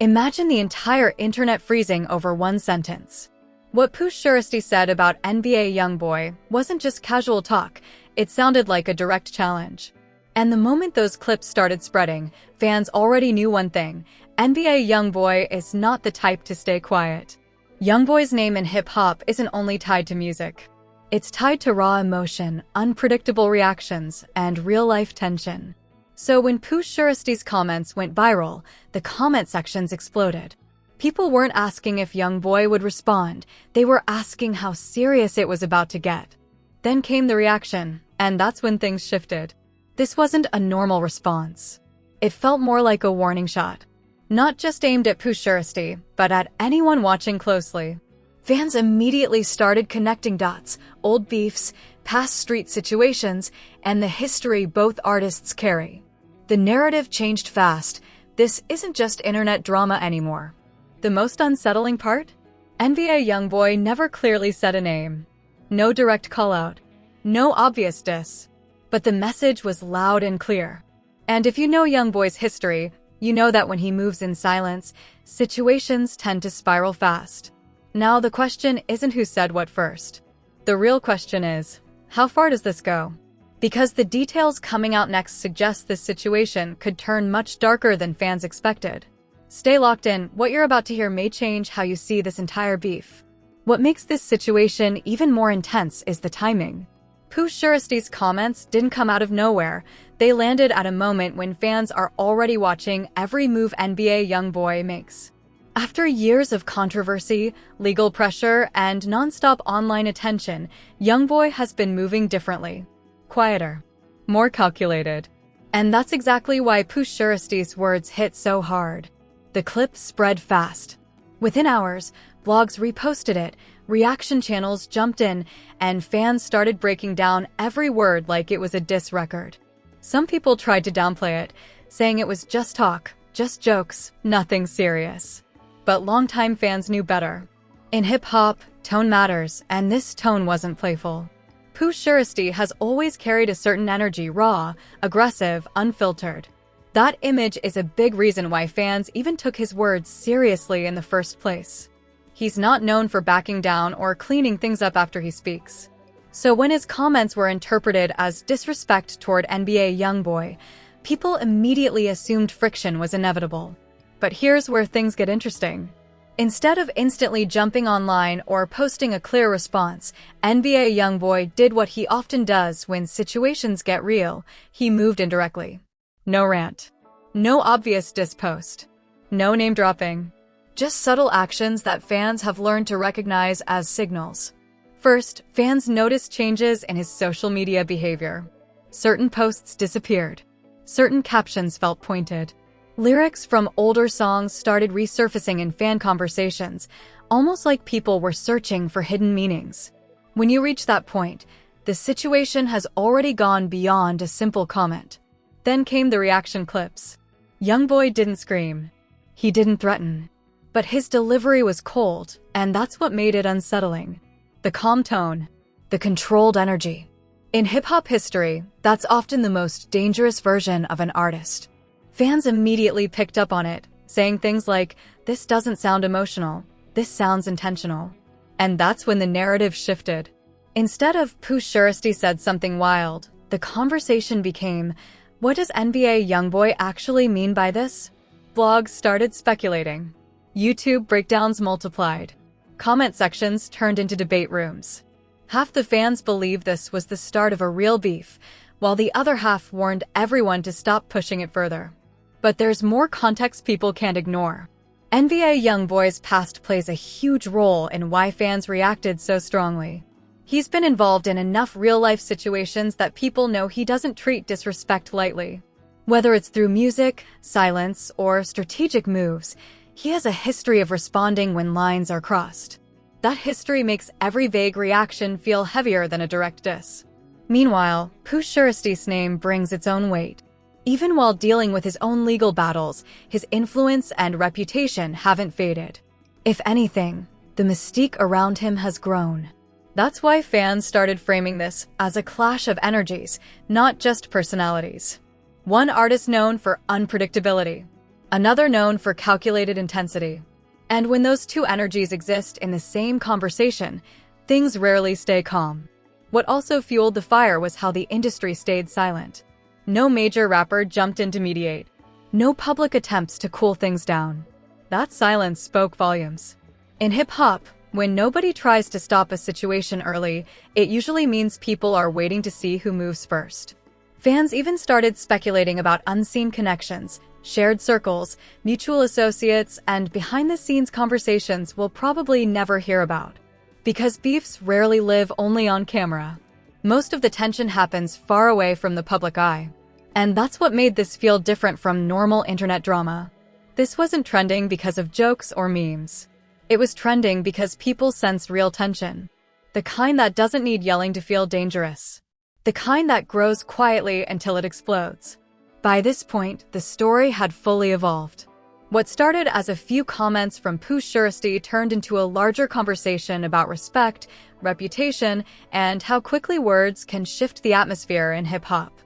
Imagine the entire internet freezing over one sentence. What Pooh Shiesty said about NBA YoungBoy wasn't just casual talk, it sounded like a direct challenge. And the moment those clips started spreading, fans already knew one thing: NBA YoungBoy is not the type to stay quiet. YoungBoy's name in hip-hop isn't only tied to music. It's tied to raw emotion, unpredictable reactions, and real-life tension. So when Pooh Shiesty's comments went viral, the comment sections exploded. People weren't asking if YoungBoy would respond, they were asking how serious it was about to get. Then came the reaction, and that's when things shifted. This wasn't a normal response. It felt more like a warning shot. Not just aimed at Pooh Shiesty, but at anyone watching closely. Fans immediately started connecting dots, old beefs, past street situations, and the history both artists carry. The narrative changed fast. This isn't just internet drama anymore. The most unsettling part? NBA YoungBoy never clearly said a name. No direct call-out. No obvious diss. But the message was loud and clear. And if you know YoungBoy's history, you know that when he moves in silence, situations tend to spiral fast. Now the question isn't who said what first. The real question is, how far does this go? Because the details coming out next suggest this situation could turn much darker than fans expected. Stay locked in, what you're about to hear may change how you see this entire beef. What makes this situation even more intense is the timing. Pooh Shiesty's comments didn't come out of nowhere. They landed at a moment when fans are already watching every move NBA YoungBoy makes. After years of controversy, legal pressure, and non-stop online attention, YoungBoy has been moving differently. Quieter. More calculated. And that's exactly why Pooh Shiesty's words hit so hard. The clip spread fast. Within hours, blogs reposted it, reaction channels jumped in, and fans started breaking down every word like it was a diss record. Some people tried to downplay it, saying it was just talk, just jokes, nothing serious. But longtime fans knew better. In hip-hop, tone matters, and this tone wasn't playful. Pooh Shiesty has always carried a certain energy, raw, aggressive, unfiltered. That image is a big reason why fans even took his words seriously in the first place. He's not known for backing down or cleaning things up after he speaks. So when his comments were interpreted as disrespect toward NBA YoungBoy, people immediately assumed friction was inevitable. But here's where things get interesting. Instead of instantly jumping online or posting a clear response, NBA YoungBoy did what he often does when situations get real. He moved indirectly. No rant. No obvious diss post. No name dropping. Just subtle actions that fans have learned to recognize as signals. First, fans noticed changes in his social media behavior. Certain posts disappeared. Certain captions felt pointed. Lyrics from older songs started resurfacing in fan conversations, almost like people were searching for hidden meanings. When you reach that point, the situation has already gone beyond a simple comment. Then came the reaction clips. YoungBoy didn't scream. He didn't threaten. But his delivery was cold, and that's what made it unsettling. The calm tone. The controlled energy. In hip-hop history, that's often the most dangerous version of an artist. Fans immediately picked up on it, saying things like, "This doesn't sound emotional. This sounds intentional." And that's when the narrative shifted. Instead of Pooh Shiesty said something wild, the conversation became, what does NBA YoungBoy actually mean by this? Blogs started speculating. YouTube breakdowns multiplied. Comment sections turned into debate rooms. Half the fans believed this was the start of a real beef, while the other half warned everyone to stop pushing it further. But there's more context people can't ignore. NBA YoungBoy's past plays a huge role in why fans reacted so strongly. He's been involved in enough real-life situations that people know he doesn't treat disrespect lightly. Whether it's through music, silence, or strategic moves, he has a history of responding when lines are crossed. That history makes every vague reaction feel heavier than a direct diss. Meanwhile, Pooh Shiesty's name brings its own weight. Even while dealing with his own legal battles, his influence and reputation haven't faded. If anything, the mystique around him has grown. That's why fans started framing this as a clash of energies, not just personalities. One artist known for unpredictability. another known for calculated intensity. And when those two energies exist in the same conversation, things rarely stay calm. What also fueled the fire was how the industry stayed silent. No major rapper jumped in to mediate. No public attempts to cool things down. That silence spoke volumes. In hip-hop, when nobody tries to stop a situation early, it usually means people are waiting to see who moves first. Fans even started speculating about unseen connections, shared circles, mutual associates, and behind-the-scenes conversations we'll probably never hear about. Because beefs rarely live only on camera. Most of the tension happens far away from the public eye. And that's what made this feel different from normal internet drama. This wasn't trending because of jokes or memes. It was trending because people sensed real tension. The kind that doesn't need yelling to feel dangerous. The kind that grows quietly until it explodes. By this point, the story had fully evolved. What started as a few comments from Pooh Shiesty turned into a larger conversation about respect, reputation, and how quickly words can shift the atmosphere in hip-hop.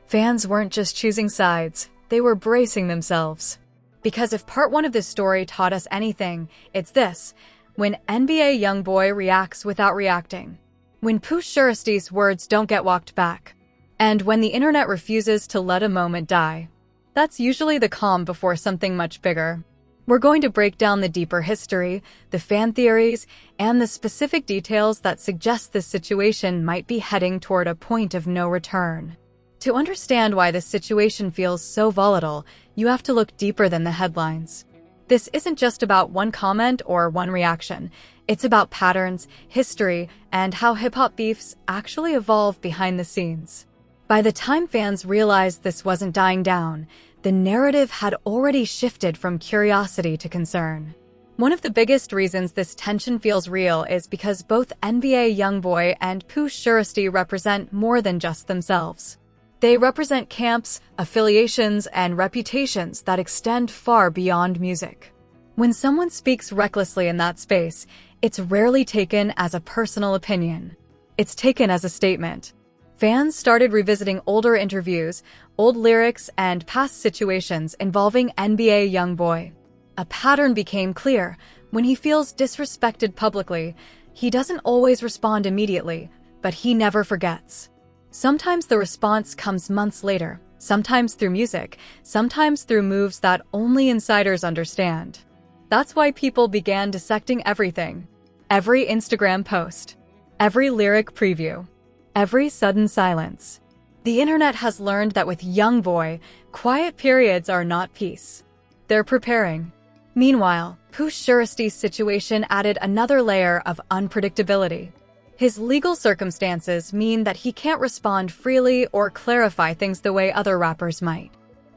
Fans weren't just choosing sides, they were bracing themselves. Because if part one of this story taught us anything, it's this: when NBA YoungBoy reacts without reacting. When Pooh Shiesty's words don't get walked back. And when the internet refuses to let a moment die. That's usually the calm before something much bigger. We're going to break down the deeper history, the fan theories, and the specific details that suggest this situation might be heading toward a point of no return. To understand why this situation feels so volatile, you have to look deeper than the headlines. This isn't just about one comment or one reaction. It's about patterns, history, and how hip-hop beefs actually evolve behind the scenes. By the time fans realized this wasn't dying down, the narrative had already shifted from curiosity to concern. One of the biggest reasons this tension feels real is because both NBA YoungBoy and Pooh Shiesty represent more than just themselves. They represent camps, affiliations, and reputations that extend far beyond music. When someone speaks recklessly in that space, it's rarely taken as a personal opinion. It's taken as a statement. Fans started revisiting older interviews, old lyrics, and past situations involving NBA YoungBoy. A pattern became clear. When he feels disrespected publicly, he doesn't always respond immediately, but he never forgets. Sometimes the response comes months later, sometimes through music, sometimes through moves that only insiders understand. That's why people began dissecting everything. Every Instagram post. Every lyric preview. Every sudden silence. The internet has learned that with YoungBoy, quiet periods are not peace. They're preparing. Meanwhile, Pooh Shiesty's situation added another layer of unpredictability. His legal circumstances mean that he can't respond freely or clarify things the way other rappers might.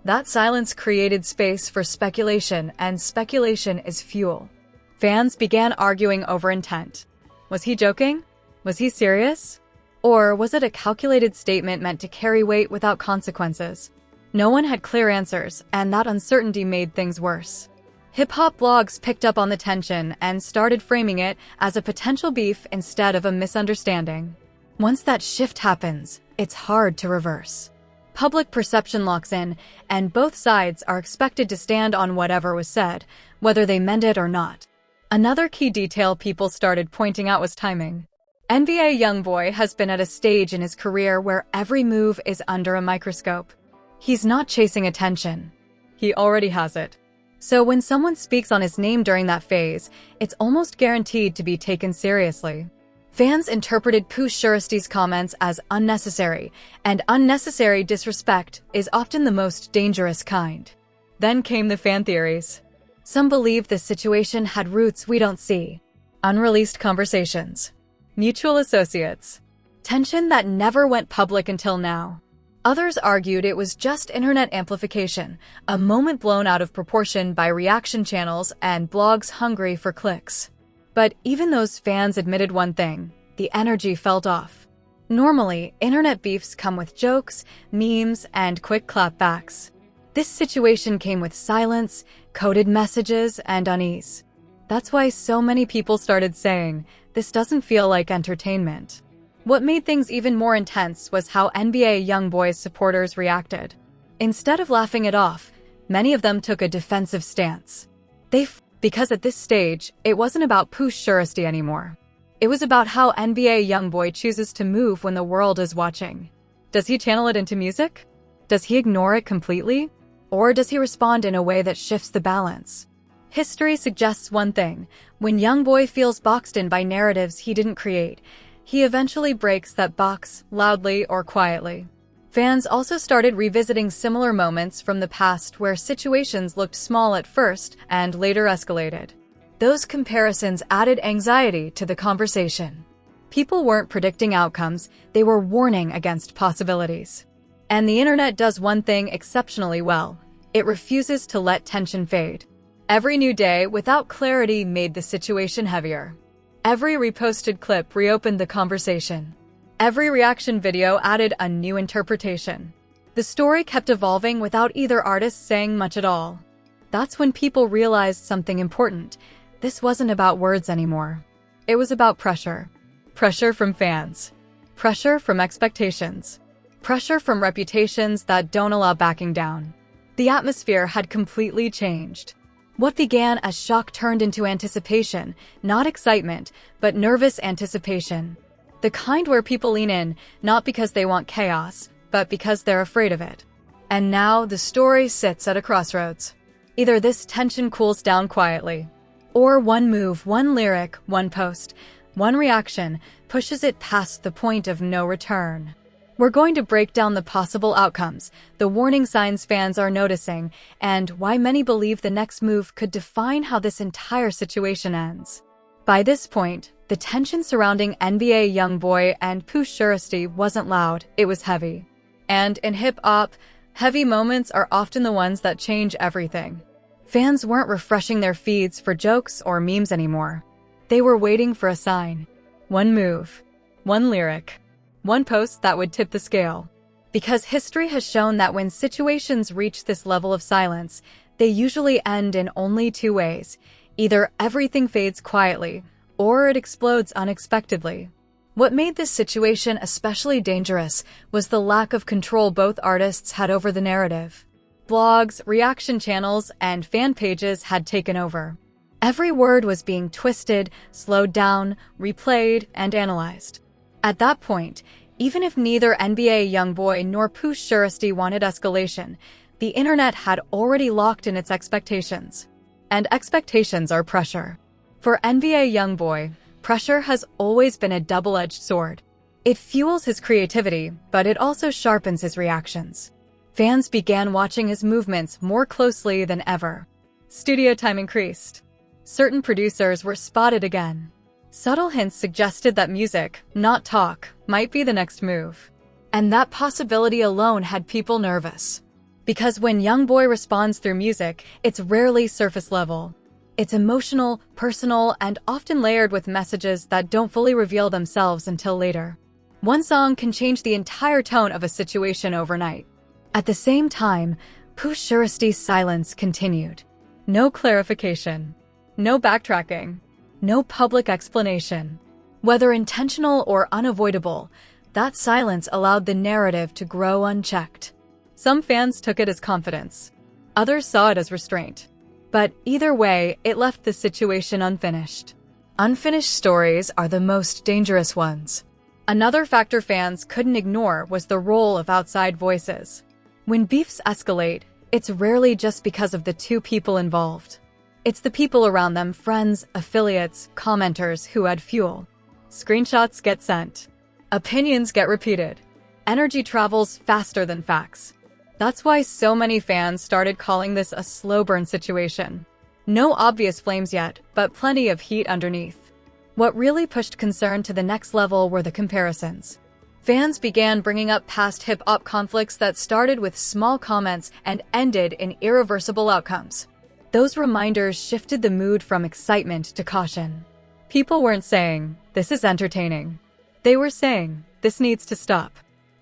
That silence created space for speculation, and speculation is fuel. Fans began arguing over intent. Was he joking? Was he serious? Or was it a calculated statement meant to carry weight without consequences? No one had clear answers, and that uncertainty made things worse. Hip-hop blogs picked up on the tension and started framing it as a potential beef instead of a misunderstanding. Once that shift happens, it's hard to reverse. Public perception locks in, and both sides are expected to stand on whatever was said, whether they meant it or not. Another key detail people started pointing out was timing. NBA YoungBoy has been at a stage in his career where every move is under a microscope. He's not chasing attention. He already has it. So when someone speaks on his name during that phase, it's almost guaranteed to be taken seriously. Fans interpreted Pooh Shiesty's comments as unnecessary, and unnecessary disrespect is often the most dangerous kind. Then came the fan theories. Some believed the situation had roots we don't see. Unreleased conversations. Mutual associates. Tension that never went public until now. Others argued it was just internet amplification, a moment blown out of proportion by reaction channels and blogs hungry for clicks. But even those fans admitted one thing: the energy felt off. Normally, internet beefs come with jokes, memes, and quick clapbacks. This situation came with silence, coded messages, and unease. That's why so many people started saying, "This doesn't feel like entertainment." What made things even more intense was how NBA YoungBoy's supporters reacted. Instead of laughing it off, Many of them took a defensive stance. Because at this stage, it wasn't about Pooh Shiesty anymore. It was about how NBA YoungBoy chooses to move when the world is watching. Does he channel it into music? Does he ignore it completely? Or does he respond in a way that shifts the balance? History suggests one thing: when YoungBoy feels boxed in by narratives he didn't create, he eventually breaks that box, loudly or quietly. Fans also started revisiting similar moments from the past where situations looked small at first and later escalated. Those comparisons added anxiety to the conversation. People weren't predicting outcomes, they were warning against possibilities. And the internet does one thing exceptionally well: it refuses to let tension fade. Every new day without clarity made the situation heavier. Every reposted clip reopened the conversation. Every reaction video added a new interpretation. The story kept evolving without either artist saying much at all. That's when people realized something important. This wasn't about words anymore. It was about pressure. Pressure from fans. Pressure from expectations. Pressure from reputations that don't allow backing down. The atmosphere had completely changed. What began as shock turned into anticipation, not excitement, but nervous anticipation. The kind where people lean in, not because they want chaos, but because they're afraid of it. And now the story sits at a crossroads. Either this tension cools down quietly, or one move, one lyric, one post, one reaction pushes it past the point of no return. We're going to break down the possible outcomes, the warning signs fans are noticing, and why many believe the next move could define how this entire situation ends. By this point, the tension surrounding NBA YoungBoy and Pooh Shiesty wasn't loud, it was heavy. And in hip-hop, heavy moments are often the ones that change everything. Fans weren't refreshing their feeds for jokes or memes anymore. They were waiting for a sign. One move, one lyric, one post that would tip the scale. Because history has shown that when situations reach this level of silence, they usually end in only two ways. Either everything fades quietly, or it explodes unexpectedly. What made this situation especially dangerous was the lack of control both artists had over the narrative. Blogs, reaction channels, and fan pages had taken over. Every word was being twisted, slowed down, replayed, and analyzed. At that point, even if neither NBA YoungBoy nor Pooh Shiesty wanted escalation, the internet had already locked in its expectations. And expectations are pressure. For NBA YoungBoy, pressure has always been a double-edged sword. It fuels his creativity, but it also sharpens his reactions. Fans began watching his movements more closely than ever. Studio time increased. Certain producers were spotted again. Subtle hints suggested that music, not talk, might be the next move. And that possibility alone had people nervous. Because when YoungBoy responds through music, it's rarely surface level. It's emotional, personal, and often layered with messages that don't fully reveal themselves until later. One song can change the entire tone of a situation overnight. At the same time, Pooh Shiesty's silence continued. No clarification. No backtracking. No public explanation. Whether intentional or unavoidable, that silence allowed the narrative to grow unchecked. Some fans took it as confidence. Others saw it as restraint. But either way, it left the situation unfinished. Unfinished stories are the most dangerous ones. Another factor fans couldn't ignore was the role of outside voices. When beefs escalate, it's rarely just because of the two people involved. It's the people around them, friends, affiliates, commenters who add fuel. Screenshots get sent. Opinions get repeated. Energy travels faster than facts. That's why so many fans started calling this a slow burn situation. No obvious flames yet, but plenty of heat underneath. What really pushed concern to the next level were the comparisons. Fans began bringing up past hip-hop conflicts that started with small comments and ended in irreversible outcomes. Those reminders shifted the mood from excitement to caution. People weren't saying, "This is entertaining." They were saying, "This needs to stop."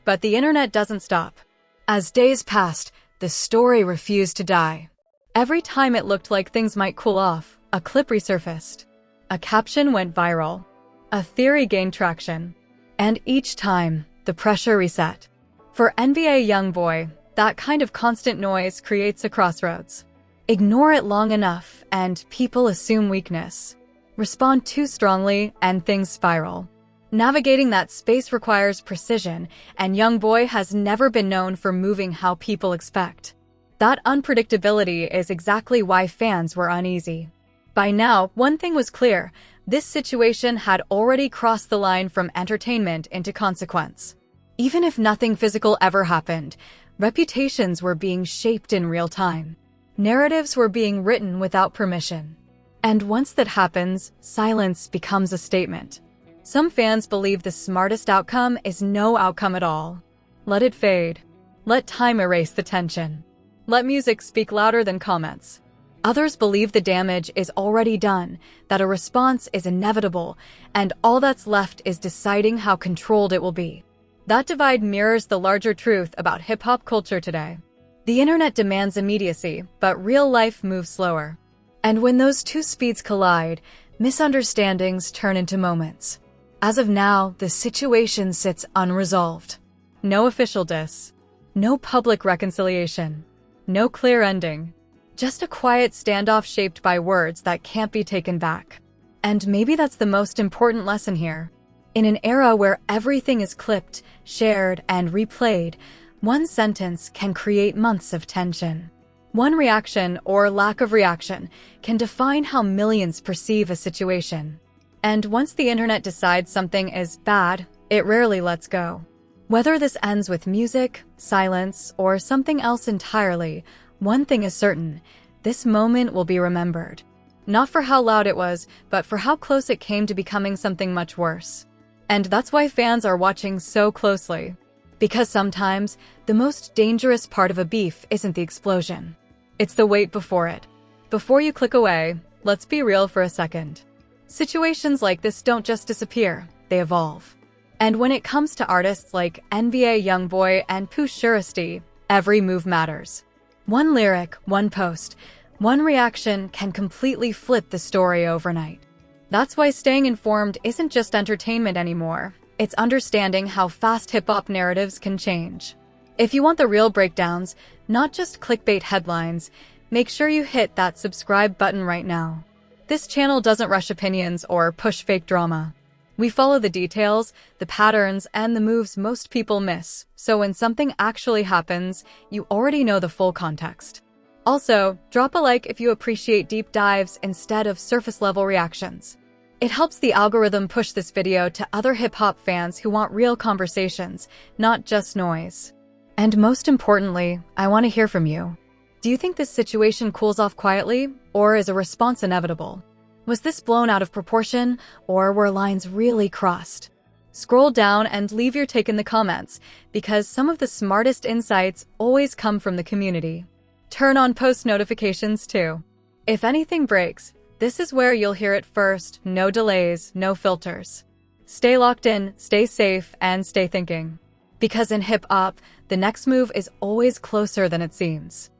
But the internet doesn't stop. As days passed, the story refused to die. Every time it looked like things might cool off, a clip resurfaced. A caption went viral. A theory gained traction. And each time, the pressure reset. For NBA YoungBoy, That kind of constant noise creates a crossroads. Ignore it long enough, and people assume weakness. Respond too strongly, and things spiral. Navigating that space requires precision, and YoungBoy has never been known for moving how people expect. That unpredictability is exactly why fans were uneasy. By now, one thing was clear: this situation had already crossed the line from entertainment into consequence. Even if nothing physical ever happened, reputations were being shaped in real time. Narratives were being written without permission. And once that happens, silence becomes a statement. Some fans believe the smartest outcome is no outcome at all. Let it fade. Let time erase the tension. Let music speak louder than comments. Others believe the damage is already done, that a response is inevitable, and all that's left is deciding how controlled it will be. That divide mirrors the larger truth about hip-hop culture today. The internet demands immediacy, but real life moves slower. And when those two speeds collide, misunderstandings turn into moments. As of now, the situation sits unresolved. No official diss. No public reconciliation. No clear ending. Just a quiet standoff shaped by words that can't be taken back. And maybe that's the most important lesson here. In an era where everything is clipped, shared, and replayed, one sentence can create months of tension. One reaction, or lack of reaction, can define how millions perceive a situation. And once the internet decides something is bad, it rarely lets go. Whether this ends with music, silence, or something else entirely, one thing is certain: this moment will be remembered. Not for how loud it was, but for how close it came to becoming something much worse. And that's why fans are watching so closely. Because sometimes, the most dangerous part of a beef isn't the explosion. It's the wait before it. Before you click away, let's be real for a second. Situations like this don't just disappear, they evolve. And when it comes to artists like NBA YoungBoy and Pooh Shiesty, every move matters. One lyric, one post, one reaction can completely flip the story overnight. That's why staying informed isn't just entertainment anymore. It's understanding how fast hip-hop narratives can change. If you want the real breakdowns, not just clickbait headlines, make sure you hit that subscribe button right now. This channel doesn't rush opinions or push fake drama. We follow the details, the patterns, and the moves most people miss, so when something actually happens, you already know the full context. Also, drop a like if you appreciate deep dives instead of surface-level reactions. It helps the algorithm push this video to other hip-hop fans who want real conversations, not just noise. And most importantly, I want to hear from you. Do you think this situation cools off quietly, or is a response inevitable? Was this blown out of proportion, or were lines really crossed? Scroll down and leave your take in the comments, because some of the smartest insights always come from the community. Turn on post notifications too. If anything breaks, this is where you'll hear it first. No delays, no filters. Stay locked in, stay safe, and stay thinking. Because in hip-hop, the next move is always closer than it seems.